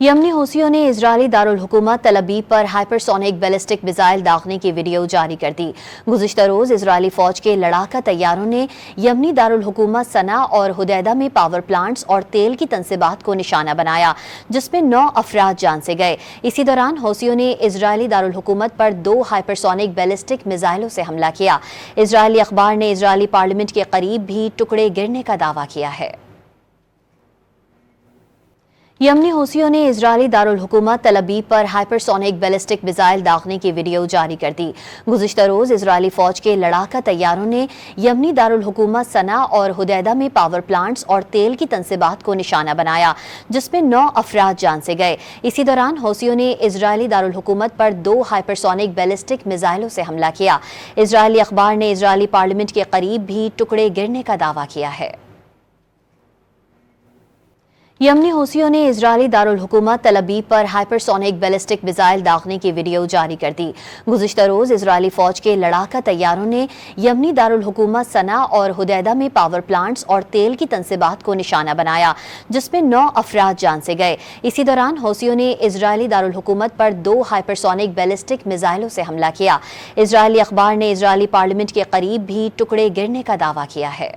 یمنی حوثیوں نے اسرائیلی دارالحکومت تل ابیب پر ہائپرسونک بیلسٹک میزائل داغنے کی ویڈیو جاری کر دی۔ گزشتہ روز اسرائیلی فوج کے لڑاکا طیاروں نے یمنی دارالحکومت صنعا اور حدیدہ میں پاور پلانٹس اور تیل کی تنصیبات کو نشانہ بنایا، جس میں 9 افراد جان سے گئے۔ اسی دوران حوثیوں نے اسرائیلی دارالحکومت پر 2 ہائپرسونک بیلسٹک میزائلوں سے حملہ کیا۔ اسرائیلی اخبار نے اسرائیلی پارلیمنٹ کے قریب بھی ٹکڑے گرنے کا دعویٰ کیا ہے۔ یمنی حوثیوں نے اسرائیلی دارالحکومت تل ابیب پر ہائپرسونک بیلسٹک میزائل داغنے کی ویڈیو جاری کر دی۔ گزشتہ روز اسرائیلی فوج کے لڑاکا طیاروں نے یمنی دارالحکومت صنعا اور حدیدہ میں پاور پلانٹس اور تیل کی تنصیبات کو نشانہ بنایا، جس میں 9 افراد جان سے گئے۔ اسی دوران حوثیوں نے اسرائیلی دارالحکومت پر 2 ہائپرسونک بیلسٹک میزائلوں سے حملہ کیا۔ اسرائیلی اخبار نے اسرائیلی پارلیمنٹ کے قریب بھی ٹکڑے گرنے کا دعویٰ کیا ہے۔ یمنی حوثیوں نے اسرائیلی دارالحکومت تل ابیب پر ہائپرسونک بیلسٹک میزائل داغنے کی ویڈیو جاری کر دی۔ گزشتہ روز اسرائیلی فوج کے لڑاکا طیاروں نے یمنی دارالحکومت صنعا اور حدیدہ میں پاور پلانٹس اور تیل کی تنصیبات کو نشانہ بنایا، جس میں 9 افراد جان سے گئے۔ اسی دوران حوثیوں نے اسرائیلی دارالحکومت پر 2 ہائپرسونک بیلسٹک میزائلوں سے حملہ کیا۔ اسرائیلی اخبار نے اسرائیلی پارلیمنٹ کے قریب بھی ٹکڑے گرنے کا دعویٰ کیا ہے۔